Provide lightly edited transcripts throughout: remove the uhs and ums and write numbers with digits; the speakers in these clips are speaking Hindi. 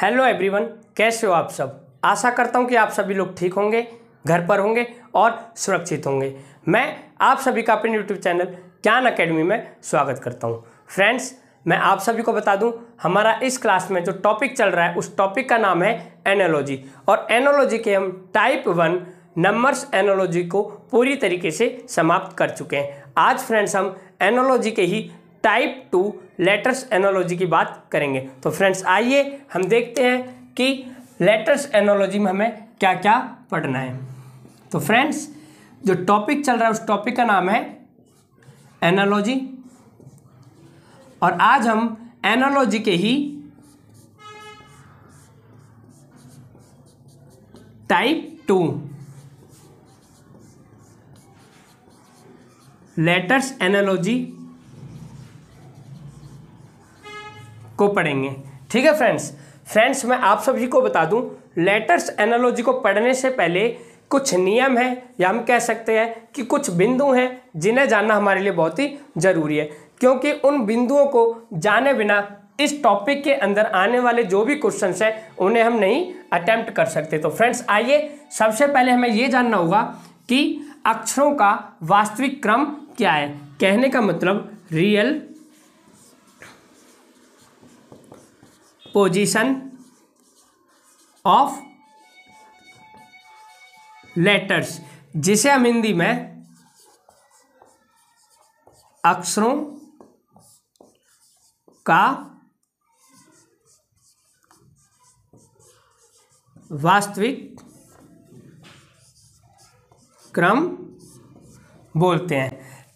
हेलो एवरीवन, कैसे हो आप सब। आशा करता हूं कि आप सभी लोग ठीक होंगे, घर पर होंगे और सुरक्षित होंगे। मैं आप सभी का अपने यूट्यूब चैनल ज्ञान अकेडमी में स्वागत करता हूं। फ्रेंड्स, मैं आप सभी को बता दूं, हमारा इस क्लास में जो टॉपिक चल रहा है उस टॉपिक का नाम है एनालॉजी। और एनालॉजी के हम टाइप 1 नंबर्स एनालॉजी को पूरी तरीके से समाप्त कर चुके हैं। आज फ्रेंड्स हम एनालॉजी के ही टाइप 2 लेटर्स एनालॉजी की बात करेंगे। तो फ्रेंड्स आइए हम देखते हैं कि लेटर्स एनालॉजी में हमें क्या क्या पढ़ना है। तो फ्रेंड्स, जो टॉपिक चल रहा है उस टॉपिक का नाम है एनालॉजी। और आज हम एनालॉजी के ही टाइप 2 लेटर्स एनालॉजी को पढ़ेंगे। ठीक है फ्रेंड्स, मैं आप सभी को बता दूं, लेटर्स एनालॉजी को पढ़ने से पहले कुछ नियम है या हम कह सकते हैं कि कुछ बिंदु हैं जिन्हें जानना हमारे लिए बहुत ही ज़रूरी है, क्योंकि उन बिंदुओं को जाने बिना इस टॉपिक के अंदर आने वाले जो भी क्वेश्चंस हैं उन्हें हम नहीं अटेम्प्ट कर सकते। तो फ्रेंड्स आइए, सबसे पहले हमें ये जानना होगा कि अक्षरों का वास्तविक क्रम क्या है। कहने का मतलब रियल पोजीशन ऑफ लेटर्स, जिसे हम हिंदी में अक्षरों का वास्तविक क्रम बोलते हैं।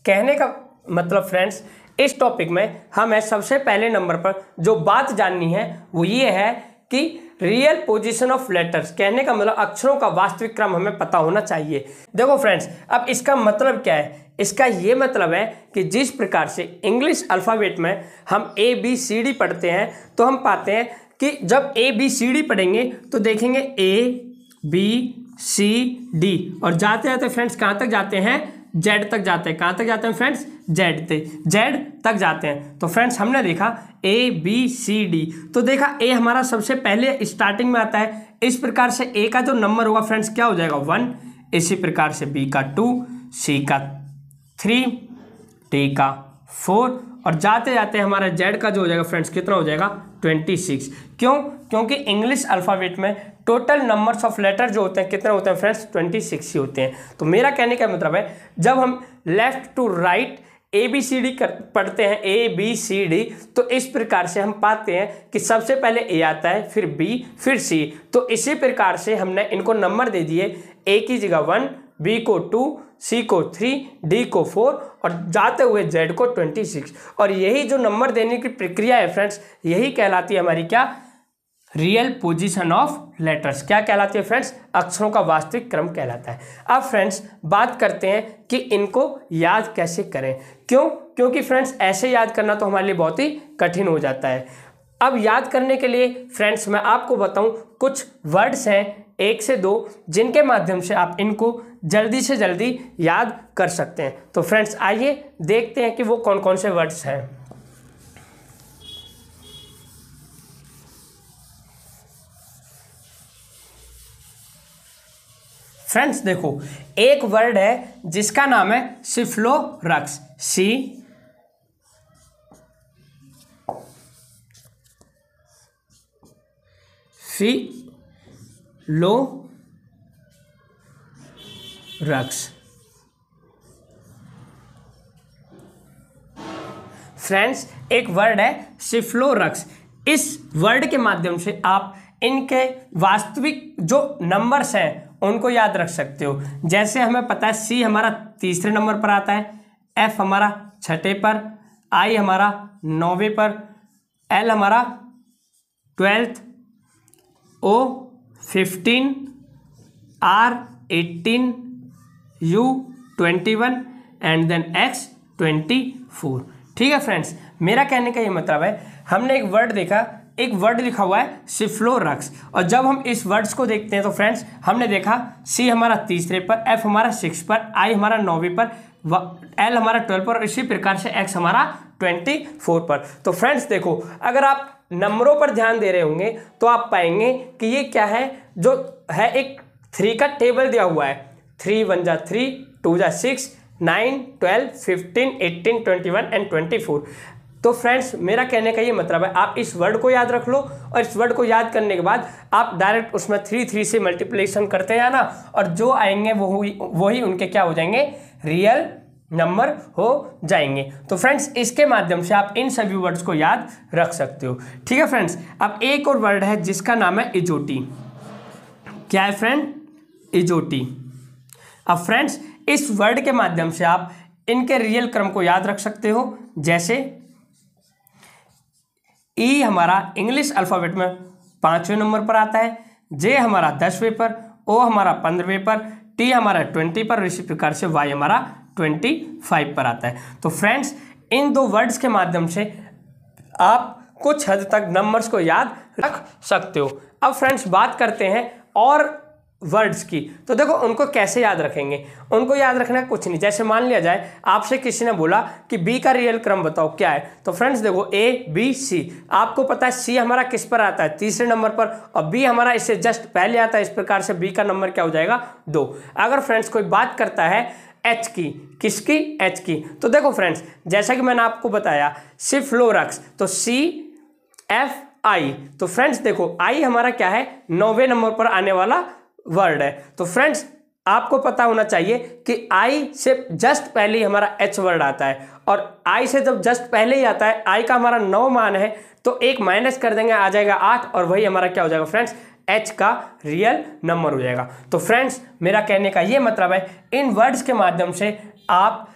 कहने का मतलब फ्रेंड्स, इस टॉपिक में हमें सबसे पहले नंबर पर जो बात जाननी है वो ये है कि रियल पोजीशन ऑफ लेटर्स, कहने का मतलब अक्षरों का वास्तविक क्रम हमें पता होना चाहिए। देखो फ्रेंड्स, अब इसका मतलब क्या है। इसका ये मतलब है कि जिस प्रकार से इंग्लिश अल्फ़ाबेट में हम ABCD पढ़ते हैं, तो हम पाते हैं कि जब ABCD पढ़ेंगे तो देखेंगे ABCD और जाते जाते फ्रेंड्स कहाँ तक जाते हैं, Z तक जाते हैं। कहाँ तक जाते हैं फ्रेंड्स, Z तक जाते हैं। तो फ्रेंड्स हमने देखा ABCD, तो देखा A हमारा सबसे पहले स्टार्टिंग में आता है। इस प्रकार से A का जो नंबर होगा फ्रेंड्स क्या हो जाएगा, 1। इसी प्रकार से B का 2, C का 3, D का 4 और जाते जाते हमारा Z का जो हो जाएगा फ्रेंड्स कितना हो जाएगा, 26। क्यों? क्योंकि इंग्लिश अल्फ़ाबेट में टोटल नंबर्स ऑफ लेटर जो होते हैं कितने होते हैं फ्रेंड्स, 26 ही होते हैं। तो मेरा कहने का मतलब है, जब हम लेफ्ट टू राइट ABCD पढ़ते हैं ABCD, तो इस प्रकार से हम पाते हैं कि सबसे पहले A आता है, फिर B, फिर C। तो इसी प्रकार से हमने इनको नंबर दे दिए, A की जगह 1, B को 2, C को 3, D को 4 और जाते हुए Z को 26। और यही जो नंबर देने की प्रक्रिया है फ्रेंड्स, यही कहलाती है हमारी क्या, रियल पोजीशन ऑफ लेटर्स। क्या कहलाती है फ्रेंड्स, अक्षरों का वास्तविक क्रम कहलाता है। अब फ्रेंड्स बात करते हैं कि इनको याद कैसे करें। क्योंकि फ्रेंड्स ऐसे याद करना तो हमारे लिए बहुत ही कठिन हो जाता है। अब याद करने के लिए फ्रेंड्स मैं आपको बताऊं, कुछ वर्ड्स हैं 1 से 2 जिनके माध्यम से आप इनको जल्दी से जल्दी याद कर सकते हैं। तो फ्रेंड्स आइए देखते हैं कि वो कौन कौन से वर्ड्स हैं। फ्रेंड्स देखो, एक वर्ड है जिसका नाम है सिफ्लोरक्स, सिफ्लोरक्स। फ्रेंड्स एक वर्ड है सिफ्लोरक्स। इस वर्ड के माध्यम से आप इनके वास्तविक जो नंबर्स हैं उनको याद रख सकते हो। जैसे हमें पता है C हमारा तीसरे नंबर पर आता है, F हमारा छठे पर, I हमारा 9वें पर, L हमारा 12th, O 15, R 18, U 21 and then X 24। ठीक है फ्रेंड्स, मेरा कहने का ये मतलब है, हमने एक वर्ड देखा, एक वर्ड लिखा हुआ है सिफ्लोरक्स, और जब हम इस वर्ड्स को देखते हैं तो फ्रेंड्स हमने देखा C हमारा तीसरे पर, F हमारा 6 पर, I हमारा 9वें पर, L हमारा 12 पर और इसी प्रकार से X हमारा 24 पर। तो फ्रेंड्स देखो, अगर आप नंबरों पर ध्यान दे रहे होंगे तो आप पाएंगे कि ये क्या है, जो है एक 3 का टेबल दिया हुआ है। 3 1 जा 3, 2 जा 6, 9, 12, 15, 18, 21 एंड 24। तो फ्रेंड्स मेरा कहने का ये मतलब है आप इस वर्ड को याद रख लो और इस वर्ड को याद करने के बाद आप डायरेक्ट उसमें 3 से मल्टीप्लिकेशन करते जाना और जो आएंगे वही उनके क्या हो जाएंगे, रियल नंबर हो जाएंगे। तो फ्रेंड्स इसके माध्यम से आप इन सभी वर्ड्स को याद रख सकते हो। ठीक है फ्रेंड्स, अब एक और वर्ड है जिसका नाम है इजोटी। क्या है फ्रेंड, इजोटी। अब फ्रेंड्स इस वर्ड के माध्यम से आप इनके रियल क्रम को याद रख सकते हो। जैसे ई हमारा इंग्लिश अल्फ़ाबेट में 5वें नंबर पर आता है, जे हमारा 10वें पर, ओ हमारा 15वें पर, टी हमारा 20 पर, इसी प्रकार से वाई हमारा 25 पर आता है। तो फ्रेंड्स इन दो वर्ड्स के माध्यम से आप कुछ हद तक नंबर्स को याद रख सकते हो। अब फ्रेंड्स बात करते हैं और वर्ड्स की। तो देखो उनको कैसे याद रखेंगे, उनको याद रखना कुछ नहीं। जैसे मान लिया जाए आपसे किसी ने बोला कि बी का रियल क्रम बताओ क्या है, तो फ्रेंड्स देखो ए बी सी, आपको पता है सी हमारा किस पर आता है, 3रे नंबर पर, और बी हमारा इससे जस्ट पहले आता है। इस प्रकार से बी का नंबर क्या हो जाएगा, 2। अगर फ्रेंड्स कोई बात करता है एच की, किसकी, एच की, तो देखो फ्रेंड्स जैसा कि मैंने आपको बताया सिफ्लोरक्स, तो सी एफ आई, तो फ्रेंड्स देखो आई हमारा क्या है, 9वें नंबर पर आने वाला वर्ड है। तो फ्रेंड्स आपको पता होना चाहिए कि आई से जस्ट पहले ही हमारा एच वर्ड आता है, और आई से जब जस्ट पहले ही आता है, आई का हमारा 9 मान है तो 1 माइनस कर देंगे, आ जाएगा 8, और वही हमारा क्या हो जाएगा फ्रेंड्स, एच का रियल नंबर हो जाएगा। तो फ्रेंड्स मेरा कहने का ये मतलब है इन वर्ड्स के माध्यम से आप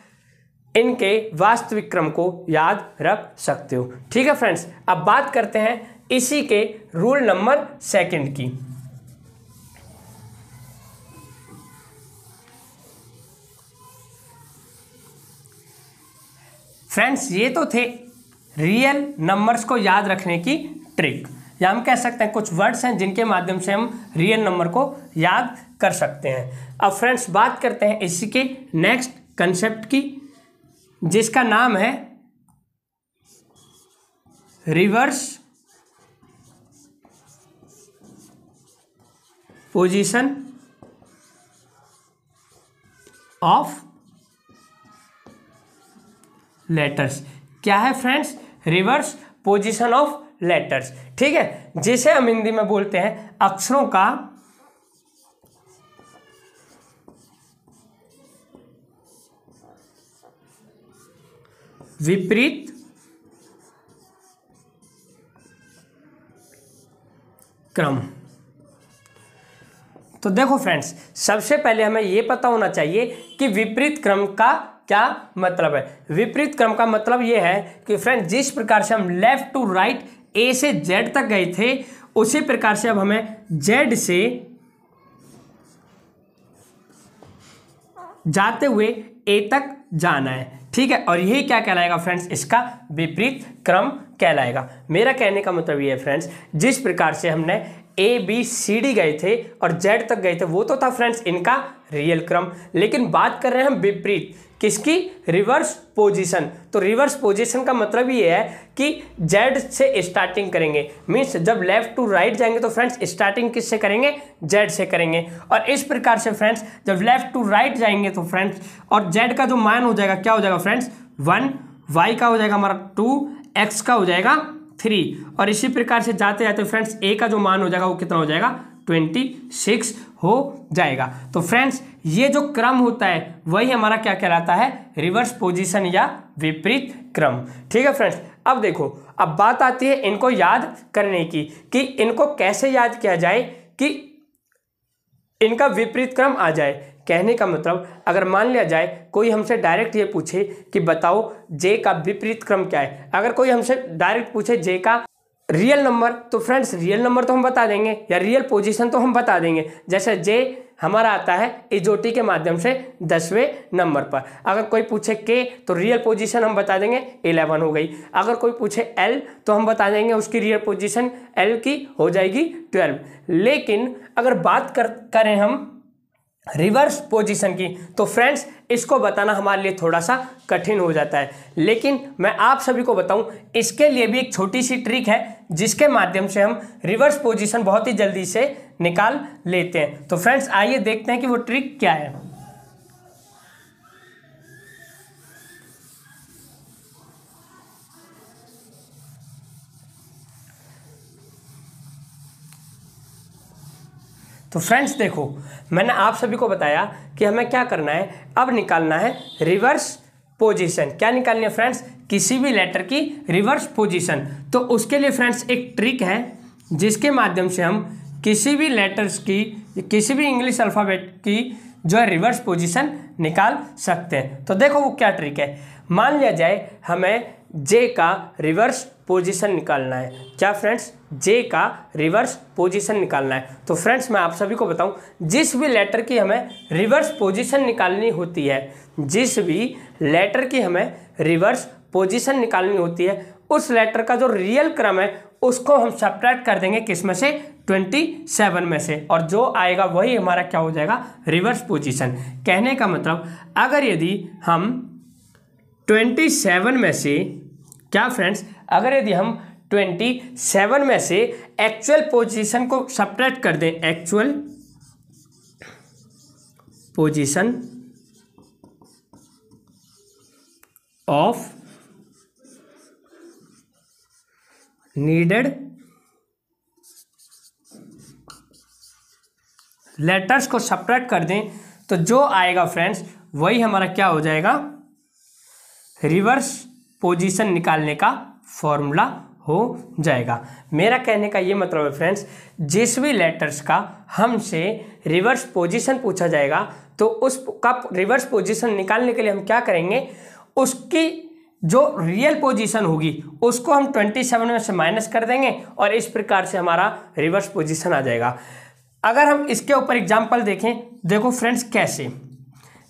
इनके वास्तविक क्रम को याद रख सकते हो। ठीक है फ्रेंड्स, अब बात करते हैं इसी के रूल नंबर 2 की। फ्रेंड्स ये तो थे रियल नंबर्स को याद रखने की ट्रिक, या हम कह सकते हैं कुछ वर्ड्स हैं जिनके माध्यम से हम रियल नंबर को याद कर सकते हैं। अब फ्रेंड्स बात करते हैं इसी के नेक्स्ट कंसेप्ट की, जिसका नाम है रिवर्स पोजीशन ऑफ लेटर्स। क्या है friends, reverse position of letters. ठीक है, जिसे हम हिंदी में बोलते हैं अक्षरों का विपरीत क्रम। तो देखो फ्रेंड्स सबसे पहले हमें यह पता होना चाहिए कि विपरीत क्रम का क्या मतलब है। विपरीत क्रम का मतलब यह है कि फ्रेंड जिस प्रकार से हम लेफ्ट टू राइट ए से जेड तक गए थे, उसी प्रकार से अब हमें जेड से जाते हुए ए तक जाना है। ठीक है, और यही क्या कहलाएगा फ्रेंड्स, इसका विपरीत क्रम कहलाएगा। मेरा कहने का मतलब ये है फ्रेंड्स, जिस प्रकार से हमने ए बी सी डी गए थे और जेड तक गए थे, वो तो था फ्रेंड्स इनका रियल क्रम, लेकिन बात कर रहे हैं हम विपरीत, किसकी, रिवर्स पोजीशन। तो रिवर्स पोजीशन का मतलब ये है कि जेड से स्टार्टिंग करेंगे, मीन्स जब लेफ्ट टू राइट जाएंगे तो फ्रेंड्स स्टार्टिंग किससे करेंगे, जेड से करेंगे। और इस प्रकार से फ्रेंड्स जब लेफ्ट टू राइट जाएंगे तो फ्रेंड्स, और जेड का जो मान हो जाएगा क्या हो जाएगा फ्रेंड्स, 1, वाई का हो जाएगा हमारा 2, एक्स का हो जाएगा 3, और इसी प्रकार से जाते जाते फ्रेंड्स ए का जो मान हो जाएगा वो कितना हो जाएगा, 26 हो जाएगा। तो फ्रेंड्स ये जो क्रम होता है वही हमारा क्या कहलाता है, रिवर्स पोजीशन या विपरीत क्रम। ठीक है फ्रेंड्स, अब देखो अब बात आती है इनको याद करने की कि इनको कैसे याद किया जाए कि इनका विपरीत क्रम आ जाए। कहने का मतलब अगर मान लिया जाए कोई हमसे डायरेक्ट ये पूछे कि बताओ जे का विपरीत क्रम क्या है, अगर कोई हमसे डायरेक्ट पूछे जे का रियल नंबर, तो फ्रेंड्स रियल नंबर तो हम बता देंगे या रियल पोजीशन तो हम बता देंगे। जैसे जे हमारा आता है इजोटी के माध्यम से 10वें नंबर पर। अगर कोई पूछे के तो रियल पोजीशन हम बता देंगे 11 हो गई। अगर कोई पूछे एल तो हम बता देंगे उसकी रियल पोजीशन एल की हो जाएगी 12। लेकिन अगर बात करें हम रिवर्स पोजीशन की। तो फ्रेंड्स इसको बताना हमारे लिए थोड़ा सा कठिन हो जाता है, लेकिन मैं आप सभी को बताऊं इसके लिए भी एक छोटी सी ट्रिक है जिसके माध्यम से हम रिवर्स पोजीशन बहुत ही जल्दी से निकाल लेते हैं। तो फ्रेंड्स आइए देखते हैं कि वो ट्रिक क्या है। तो फ्रेंड्स देखो, मैंने आप सभी को बताया कि हमें क्या करना है, अब निकालना है रिवर्स पोजीशन। क्या निकालनी है फ्रेंड्स? किसी भी लेटर की रिवर्स पोजीशन। तो उसके लिए फ्रेंड्स एक ट्रिक है जिसके माध्यम से हम किसी भी लेटर्स की, किसी भी इंग्लिश अल्फ़ाबेट की जो है रिवर्स पोजीशन निकाल सकते हैं। तो देखो वो क्या ट्रिक है। मान लिया जाए हमें जे का रिवर्स पोजीशन निकालना है। क्या फ्रेंड्स? जे का रिवर्स पोजीशन निकालना है। तो फ्रेंड्स मैं आप सभी को बताऊं, जिस भी लेटर की हमें रिवर्स पोजीशन निकालनी होती है, जिस भी लेटर की हमें रिवर्स पोजीशन निकालनी होती है, उस लेटर का जो रियल क्रम है उसको हम सब्ट्रैक्ट कर देंगे किस में से? 27 में से, और जो आएगा वही हमारा क्या हो जाएगा? Reverse position. कहने का मतलब अगर यदि हम 27 में से, क्या फ्रेंड्स, अगर यदि हम 27 में से एक्चुअल पोजीशन को सब्ट्रैक्ट कर दें, actual position of needed letters को सब्ट्रैक्ट कर दें, तो जो आएगा फ्रेंड्स वही हमारा क्या हो जाएगा? रिवर्स पोजीशन निकालने का फॉर्मूला हो जाएगा। मेरा कहने का ये मतलब है फ्रेंड्स, जिस भी लेटर्स का हमसे रिवर्स पोजीशन पूछा जाएगा तो उसका रिवर्स पोजीशन निकालने के लिए हम क्या करेंगे, उसकी जो रियल पोजीशन होगी उसको हम 27 में से माइनस कर देंगे और इस प्रकार से हमारा रिवर्स पोजीशन आ जाएगा। अगर हम इसके ऊपर एग्जाम्पल देखें, देखो फ्रेंड्स कैसे,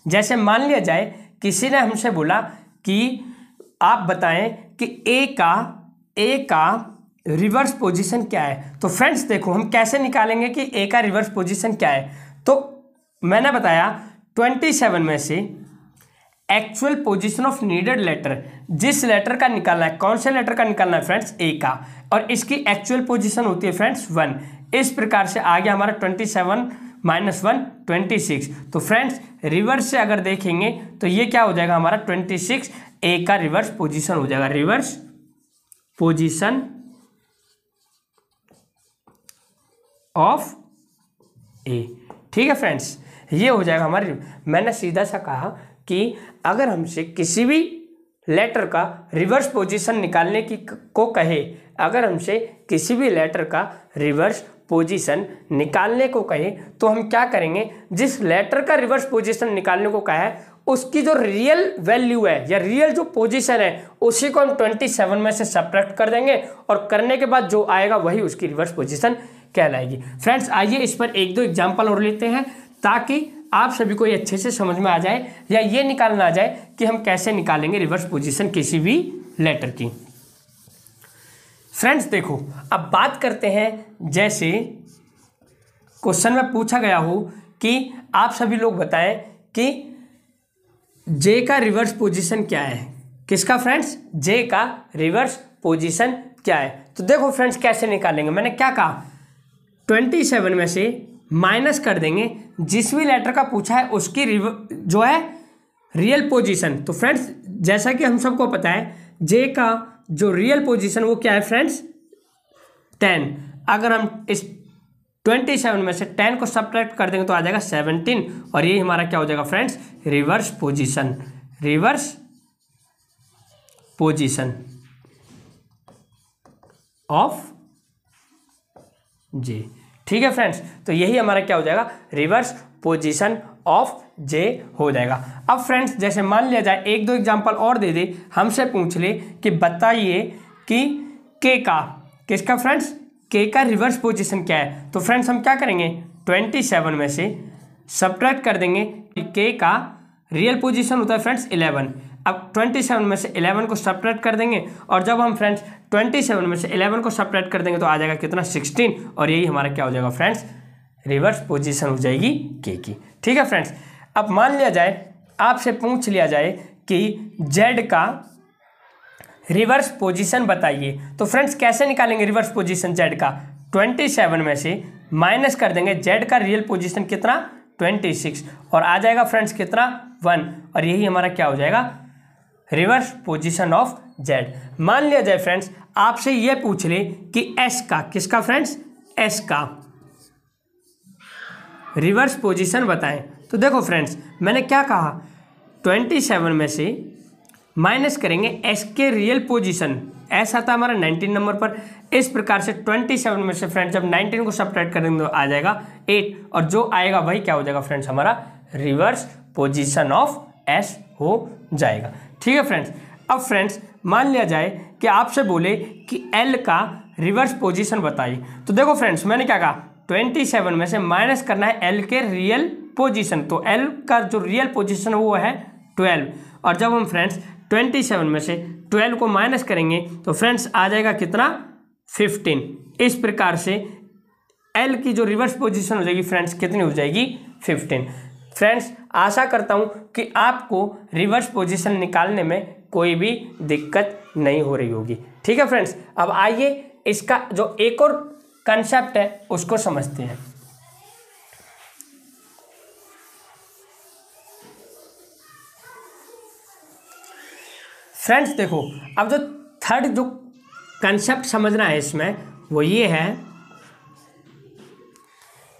जैसे मान लिया जाए किसी ने हमसे बोला कि आप बताएं कि ए का रिवर्स पोजीशन क्या है। तो फ्रेंड्स देखो हम कैसे निकालेंगे कि ए का रिवर्स पोजीशन क्या है। तो मैंने बताया 27 में से actual position of needed letter, जिस लेटर का निकालना है, कौन से लेटर का निकालना है फ्रेंड्स? ए का, और इसकी एक्चुअल पोजीशन होती है फ्रेंड्स 1। इस प्रकार से आ गया हमारा 27 - 1 26। तो फ्रेंड्स रिवर्स से अगर देखेंगे तो ये क्या हो जाएगा हमारा? 26 ए का रिवर्स पोजीशन हो जाएगा, रिवर्स पोजीशन ऑफ ए। ठीक है फ्रेंड्स, ये हो जाएगा हमारी। मैंने सीधा सा कहा कि अगर हमसे किसी भी लेटर का रिवर्स पोजीशन निकालने की को कहे, अगर हमसे किसी भी लेटर का रिवर्स पोजीशन निकालने को कहे तो हम क्या करेंगे, जिस लेटर का रिवर्स पोजीशन निकालने को कहा है उसकी जो रियल वैल्यू है या रियल जो पोजीशन है उसी को हम 27 में से सब्ट्रैक्ट कर देंगे और करने के बाद जो आएगा वही उसकी रिवर्स पोजीशन कहलाएगी। फ्रेंड्स आइए इस पर एक दो एग्जाम्पल और लेते हैं ताकि आप सभी को ये अच्छे से समझ में आ जाए या ये निकालना आ जाए कि हम कैसे निकालेंगे रिवर्स पोजीशन किसी भी लेटर की। फ्रेंड्स देखो अब बात करते हैं, जैसे क्वेश्चन में पूछा गया हो कि आप सभी लोग बताएं कि जे का रिवर्स पोजीशन क्या है। किसका फ्रेंड्स? जे का रिवर्स पोजीशन क्या है। तो देखो फ्रेंड्स कैसे निकालेंगे, मैंने क्या कहा, 27 में से माइनस कर देंगे जिस भी लेटर का पूछा है उसकी जो है रियल पोजीशन। तो फ्रेंड्स जैसा कि हम सबको पता है जे का जो रियल पोजीशन वो क्या है फ्रेंड्स? 10। अगर हम इस 27 में से 10 को सब्ट्रैक्ट कर देंगे तो आ जाएगा 17, और ये हमारा क्या हो जाएगा friends? Reverse position, reverse position of J. ठीक है फ्रेंड्स, तो यही हमारा क्या हो जाएगा? रिवर्स पोजीशन ऑफ जे हो जाएगा। अब फ्रेंड्स जैसे मान लिया जाए एक दो एग्जांपल और दे दे, हमसे पूछ ले कि बताइए कि के का, किसका फ्रेंड्स? के का रिवर्स पोजीशन क्या है। तो फ्रेंड्स हम क्या करेंगे, 27 में से सब्ट्रैक्ट कर देंगे, के का रियल पोजीशन होता है फ्रेंड्स 11। अब 27 में से 11 को सब्ट्रैक्ट कर देंगे और जब हम फ्रेंड्स 27 में से 11 को सब्ट्रैक्ट कर देंगे तो आ जाएगा कितना? 16, और यही हमारा क्या हो जाएगा फ्रेंड्स? रिवर्स पोजीशन हो जाएगी के की। ठीक है फ्रेंड्स, अब मान लिया जाए आपसे पूछ लिया जाए कि जेड का रिवर्स पोजीशन बताइए, तो फ्रेंड्स कैसे निकालेंगे रिवर्स पोजीशन जेड का? 27 में से माइनस कर देंगे जेड का रियल पोजीशन कितना 26 और आ जाएगा फ्रेंड्स कितना 1 और यही हमारा क्या हो जाएगा रिवर्स पोजीशन ऑफ जेड। मान लिया जाए फ्रेंड्स आपसे ये पूछ ले कि एस का, किसका फ्रेंड्स? एस का रिवर्स पोजीशन बताएं। तो देखो फ्रेंड्स मैंने क्या कहा, 27 में से माइनस करेंगे एस के रियल पोजीशन, एस आता है हमारा 19 नंबर पर। इस प्रकार से 27 में से फ्रेंड्स जब 19 को सब्ट्रैक्ट करेंगे तो आ जाएगा 8 और जो आएगा वही क्या हो जाएगा फ्रेंड्स हमारा रिवर्स पोजीशन ऑफ एस हो जाएगा। ठीक है फ्रेंड्स, अब फ्रेंड्स मान लिया जाए कि आपसे बोले कि एल का रिवर्स पोजीशन बताइए, तो देखो फ्रेंड्स मैंने क्या कहा 27 में से माइनस करना है एल के रियल पोजीशन, तो एल का जो रियल पोजीशन वो है 12 और जब हम फ्रेंड्स 27 में से 12 को माइनस करेंगे तो फ्रेंड्स आ जाएगा कितना 15। इस प्रकार से एल की जो रिवर्स पोजीशन हो जाएगी फ्रेंड्स कितनी हो जाएगी 15। फ्रेंड्स आशा करता हूं कि आपको रिवर्स पोजीशन निकालने में कोई भी दिक्कत नहीं हो रही होगी। ठीक है फ्रेंड्स, अब आइए इसका जो एक और कंसेप्ट है उसको समझते हैं। फ्रेंड्स देखो अब जो थर्ड जो कंसेप्ट समझना है इसमें वो ये है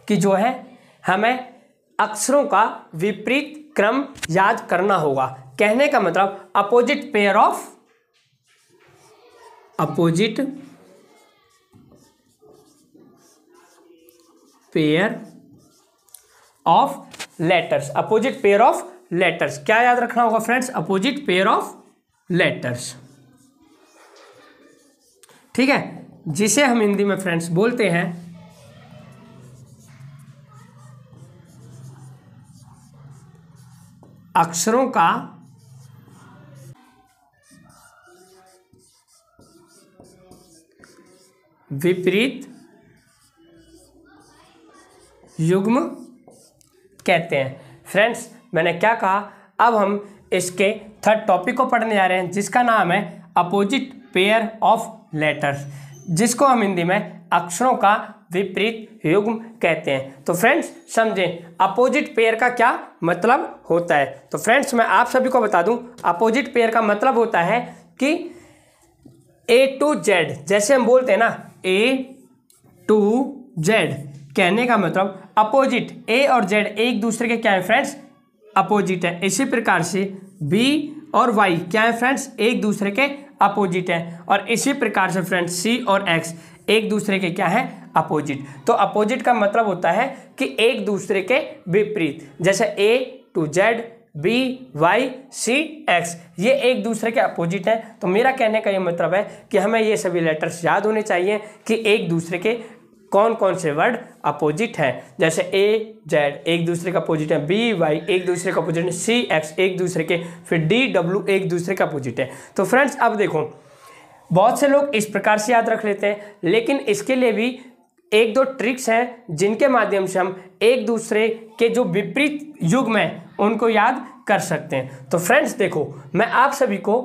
कि जो है हमें अक्षरों का विपरीत क्रम याद करना होगा। कहने का मतलब opposite pair of letters, opposite pair of letters. क्या याद रखना होगा friends? Opposite pair of letters. ठीक है, जिसे हम हिंदी में फ्रेंड्स बोलते हैं अक्षरों का विपरीत युग्म कहते हैं। फ्रेंड्स मैंने क्या कहा, अब हम इसके थर्ड टॉपिक को पढ़ने जा रहे हैं जिसका नाम है अपोजिट पेयर ऑफ लेटर्स, जिसको हम हिंदी में अक्षरों का विपरीत युग्म कहते हैं। तो फ्रेंड्स समझें अपोजिट पेयर का क्या मतलब होता है। तो फ्रेंड्स मैं आप सभी को बता दूं अपोजिट पेयर का मतलब होता है कि A to Z, जैसे हम बोलते हैं ना A to Z, कहने का मतलब अपोजिट A और Z एक दूसरे के क्या है फ्रेंड्स अपोजिट है। इसी प्रकार से B और Y क्या है फ्रेंड्स एक दूसरे के अपोजिट है और इसी प्रकार से फ्रेंड्स C और X एक दूसरे के क्या है अपोजिट। तो अपोजिट का मतलब होता है कि एक दूसरे के विपरीत, जैसे A to Z, B, Y, C, X ये एक दूसरे के अपोजिट हैं। तो मेरा कहने का ये मतलब है कि हमें ये सभी लेटर्स याद होने चाहिए कि एक दूसरे के कौन कौन से वर्ड अपोजिट हैं। जैसे A, Z एक दूसरे का अपोजिट है, B, Y एक दूसरे का अपोजिट है, C, X एक दूसरे के, फिर D, W एक दूसरे का अपोजिट है। तो फ्रेंड्स अब देखो बहुत से लोग इस प्रकार से याद रख लेते हैं, लेकिन इसके लिए भी एक दो ट्रिक्स हैं जिनके माध्यम से हम एक दूसरे के जो विपरीत युग्म हैं उनको याद कर सकते हैं। तो फ्रेंड्स देखो मैं आप सभी को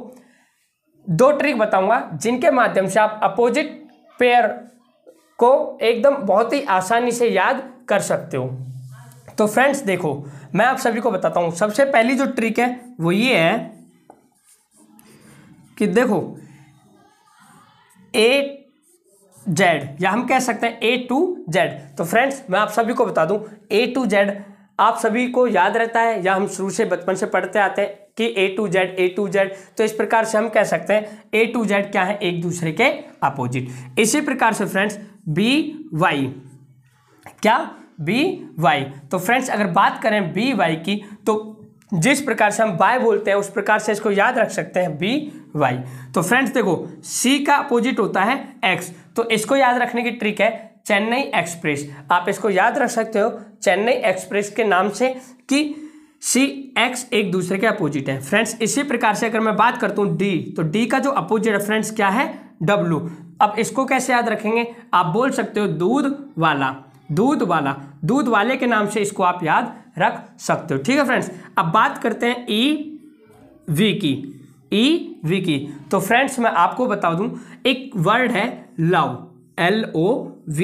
दो ट्रिक बताऊंगा जिनके माध्यम से आप अपोजिट पेयर को एकदम बहुत ही आसानी से याद कर सकते हो। तो फ्रेंड्स देखो मैं आप सभी को बताता हूं, सबसे पहली जो ट्रिक है वो ये है कि देखो A Z या हम कह सकते हैं A to Z। तो फ्रेंड्स मैं आप सभी को बता दूं A to Z आप सभी को याद रहता है या हम शुरू से बचपन से पढ़ते आते हैं कि A to Z। तो इस प्रकार से हम कह सकते हैं A to Z क्या है एक दूसरे के अपोजिट। इसी प्रकार से फ्रेंड्स B Y क्या B Y। तो फ्रेंड्स अगर बात करें B Y की तो जिस प्रकार से हम बाय बोलते हैं उस प्रकार से इसको याद रख सकते हैं B Y। तो फ्रेंड्स देखो C का अपोजिट होता है X, तो इसको याद रखने की ट्रिक है चेन्नई एक्सप्रेस। आप इसको याद रख सकते हो चेन्नई एक्सप्रेस के नाम से कि C X एक दूसरे के अपोजिट है। फ्रेंड्स इसी प्रकार से अगर मैं बात करता हूँ D, तो D का जो अपोजिट है फ्रेंड्स क्या है W। अब इसको कैसे याद रखेंगे, आप बोल सकते हो दूध वाला। दूध वाला, दूध वाले के नाम से इसको आप याद रख सकते हो। ठीक है फ्रेंड्स, अब बात करते हैं ई वी की। ई वी की तो फ्रेंड्स मैं आपको बता दूं, एक वर्ड है लव, LOVE,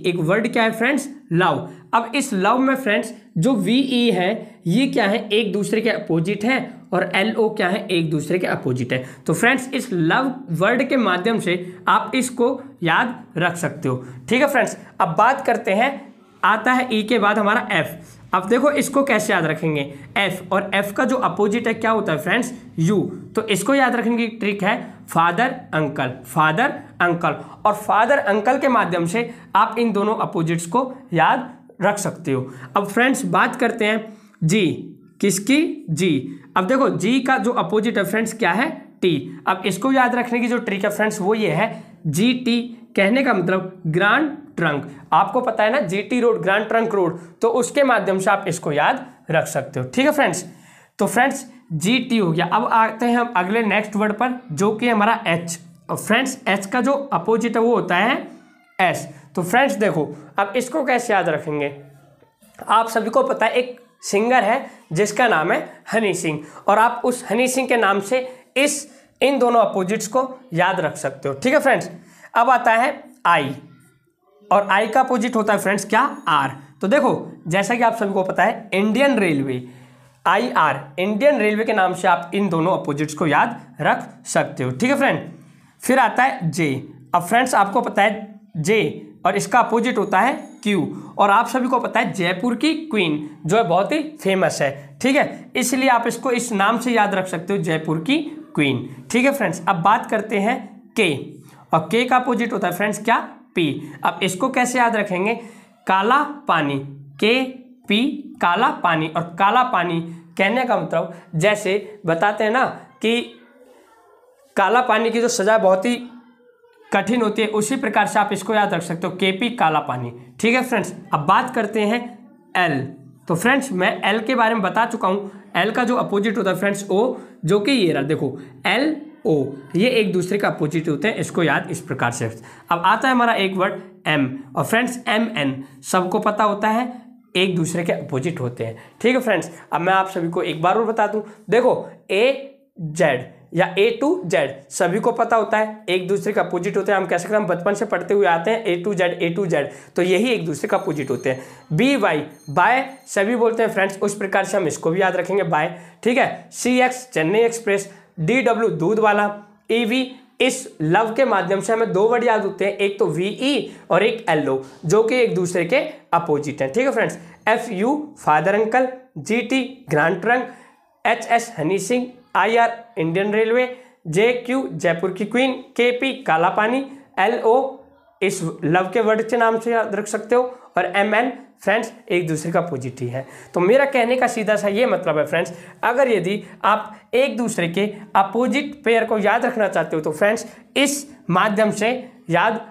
एक वर्ड क्या है फ्रेंड्स, लव। अब इस लव में फ्रेंड्स जो VE है ये क्या है, एक दूसरे के अपोजिट है, और LO क्या है, एक दूसरे के अपोजिट है। तो फ्रेंड्स इस लव वर्ड के माध्यम से आप इसको याद रख सकते हो। ठीक है फ्रेंड्स, अब बात करते हैं, आता है E के बाद हमारा F। अब देखो इसको कैसे याद रखेंगे, F, और F का जो अपोजिट है क्या होता है फ्रेंड्स, U। तो इसको याद रखने की ट्रिक है फादर अंकल, फादर अंकल, और फादर अंकल के माध्यम से आप इन दोनों अपोजिट्स को याद रख सकते हो। अब फ्रेंड्स बात करते हैं G, किसकी, G। अब देखो G का जो अपोजिट है फ्रेंड्स क्या है, T। अब इसको याद रखने की जो ट्रिक है फ्रेंड्स वो ये है, GT कहने का मतलब ग्रांड ट्रंक। आपको पता है ना GT road, grand trunk road, तो उसके माध्यम से आप इसको याद रख सकते हो। ठीक है फ्रेंड्स, तो फ्रेंड्स GT हो गया। अब आते हैं हम अगले नेक्स्ट वर्ड पर जो कि हमारा H। और फ्रेंड्स H का जो अपोजिट है वो होता है S। तो फ्रेंड्स देखो अब इसको कैसे याद रखेंगे, आप सभी को पता है एक सिंगर है जिसका नाम है हनी सिंह, और आप उस हनी सिंह के नाम से इन दोनों अपोजिट्स को याद रख सकते हो। ठीक है फ्रेंड्स, अब आता है I, और I का अपोजिट होता है फ्रेंड्स क्या, R। तो देखो जैसा कि आप सभी को पता है Indian railway, IR, Indian railway के नाम से आप इन दोनों अपोजिट्स को याद रख सकते हो। ठीक है फ्रेंड, फिर आता है J। अब फ्रेंड्स आपको पता है J और इसका अपोजिट होता है Q, और आप सभी को पता है जयपुर की क्वीन जो है बहुत ही फेमस है। ठीक है, इसलिए आप इसको इस नाम से याद रख सकते हो, जयपुर की क्वीन। ठीक है फ्रेंड्स, अब बात करते हैं K, और K का अपोजिट होता है फ्रेंड्स क्या, P। अब इसको कैसे याद रखेंगे, काला पानी, KP, काला पानी। और काला पानी कहने का मतलब जैसे बताते हैं ना कि काला पानी की जो सजा बहुत ही कठिन होती है, उसी प्रकार से आप इसको याद रख सकते हो, KP, काला पानी। ठीक है फ्रेंड्स, अब बात करते हैं L। तो फ्रेंड्स मैं L के बारे में बता चुका हूँ। L का जो अपोजिट होता है फ्रेंड्स O, जो कि ये रहा, देखो LO, ये एक दूसरे का अपोजिट होते हैं, इसको याद इस प्रकार से। अब आता है हमारा एक वर्ड M, और फ्रेंड्स MN सबको पता होता है एक दूसरे के अपोजिट होते हैं। ठीक है फ्रेंड्स, अब मैं आप सभी को एक बार और बता दूं, देखो AZ या A to Z सभी को पता होता है एक दूसरे का अपोजिट होते हैं। हम कह सकते हैं, हम बचपन से पढ़ते हुए आते हैं A to Z, तो यही एक दूसरे का अपोजिट होते हैं। BY, बाय सभी बोलते हैं फ्रेंड्स, उस प्रकार से हम इसको भी याद रखेंगे, बाय। ठीक है, CX, चेन्नई एक्सप्रेस, DW, दूध वाला, EV, इस लव के माध्यम से हमें दो वर्ड याद होते हैं, एक तो VE और एक LO, जो कि एक दूसरे के अपोजिट हैं। ठीक है friends, FU, father uncle, GT, grand trunk, HS, Honey Singh, IR, Indian railway, JQ, Jaipur की क्वीन, KP, काला पानी, LO, इस लव के वर्ड के नाम से याद रख सकते हो, और MN फ्रेंड्स एक दूसरे का अपोजिट ही है। तो मेरा कहने का सीधा सा ये मतलब है फ्रेंड्स, अगर यदि आप एक दूसरे के अपोजिट पेयर को याद रखना चाहते हो तो फ्रेंड्स इस माध्यम से याद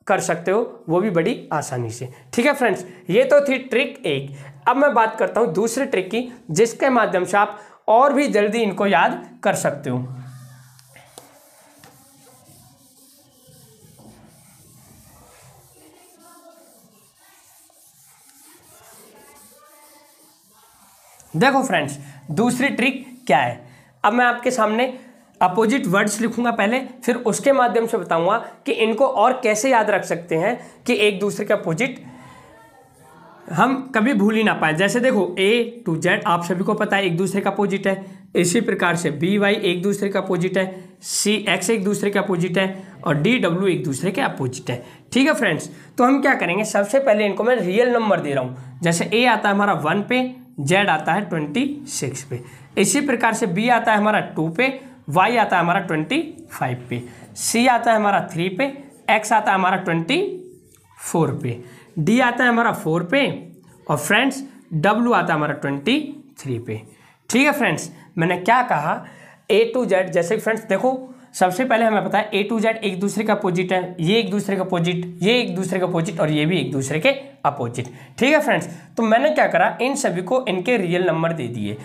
कर सकते हो, वो भी बड़ी आसानी से। ठीक है फ्रेंड्स, ये तो थी ट्रिक एक। अब मैं बात करता हूँ दूसरी ट्रिक की, जिसके माध्यम से आप और भी जल्दी इनको याद कर सकते हो। देखो फ्रेंड्स दूसरी ट्रिक क्या है, अब मैं आपके सामने अपोजिट वर्ड्स लिखूंगा पहले, फिर उसके माध्यम से बताऊंगा कि इनको और कैसे याद रख सकते हैं कि एक दूसरे के अपोजिट हम कभी भूल ही ना पाए। जैसे देखो A to Z आप सभी को पता है एक दूसरे का अपोजिट है, इसी प्रकार से BY एक दूसरे का अपोजिट है, CX एक दूसरे का अपोजिट है, और DW एक दूसरे के अपोजिट है। ठीक है फ्रेंड्स, तो हम क्या करेंगे, सबसे पहले इनको मैं रियल नंबर दे रहा हूँ। जैसे A आता है हमारा 1 पे, Z आता है 26 पे, इसी प्रकार से B आता है हमारा 2 पे, Y आता है हमारा 25 पे, C आता है हमारा 3 पे, X आता है हमारा 24 पे, D आता है हमारा 4 पे, और फ्रेंड्स W आता है हमारा 23 पे। ठीक है फ्रेंड्स, मैंने क्या कहा, A to Z। जैसे फ्रेंड्स देखो सबसे पहले हमें पता है A to Z एक दूसरे का अपोजिट है, ये एक दूसरे का अपोजिट, ये एक दूसरे का अपोजिट, और ये भी एक दूसरे के अपोजिट। ठीक है फ्रेंड्स, तो मैंने क्या करा, इन सभी को इनके रियल नंबर दे दिए,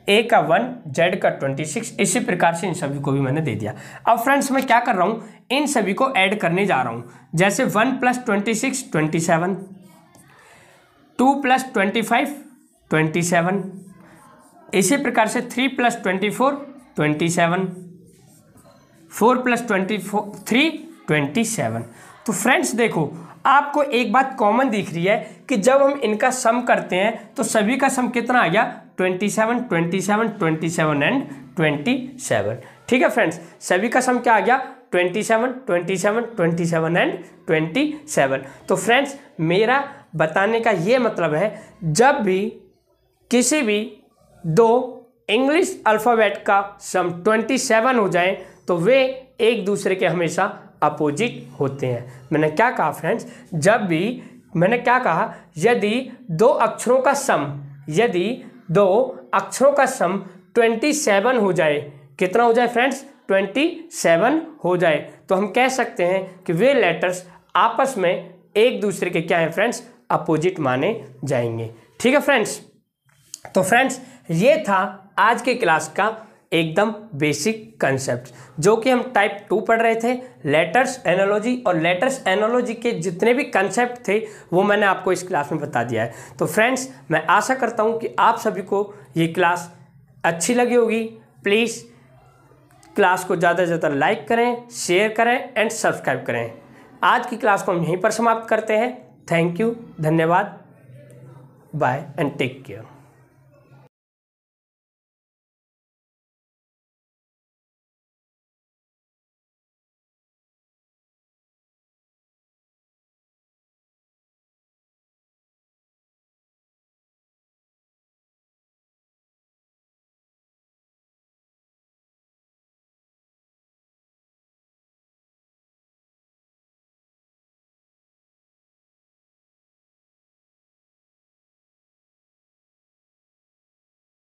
A का 1, Z का 26, इसी प्रकार से इन सभी को भी मैंने दे दिया। अब फ्रेंड्स मैं क्या कर रहा हूँ, इन सभी को ऐड करने जा रहा हूँ। जैसे 1 + 26 27, 2 + 25 27, इसी प्रकार से 3 + 24 27, 4 + 23 27। तो फ्रेंड्स देखो, आपको एक बात कॉमन दिख रही है कि जब हम इनका सम करते हैं तो सभी का सम कितना आ गया 27 27 27 एंड 27। ठीक है फ्रेंड्स, सभी का सम क्या आ गया 27 27 27 एंड 27। तो फ्रेंड्स मेरा बताने का ये मतलब है, जब भी किसी भी दो इंग्लिश अल्फ़ाबेट का सम 27 हो जाए तो वे एक दूसरे के हमेशा अपोजिट होते हैं। मैंने क्या कहा फ्रेंड्स, जब भी मैंने क्या कहा, यदि दो अक्षरों का सम 27 हो जाए, कितना हो जाए फ्रेंड्स 27 हो जाए, तो हम कह सकते हैं कि वे लेटर्स आपस में एक दूसरे के क्या है फ्रेंड्स अपोजिट माने जाएंगे। ठीक है फ्रेंड्स, तो फ्रेंड्स ये था आज के क्लास का एकदम बेसिक कंसेप्ट जो कि हम टाइप 2 पढ़ रहे थे, लेटर्स एनालॉजी। और लेटर्स एनालॉजी के जितने भी कंसेप्ट थे वो मैंने आपको इस क्लास में बता दिया है। तो फ्रेंड्स मैं आशा करता हूँ कि आप सभी को ये क्लास अच्छी लगी होगी। प्लीज़ क्लास को ज़्यादा से ज़्यादा लाइक करें, शेयर करें एंड सब्सक्राइब करें। आज की क्लास को हम यहीं पर समाप्त करते हैं। थैंक यू, धन्यवाद, बाय एंड टेक केयर।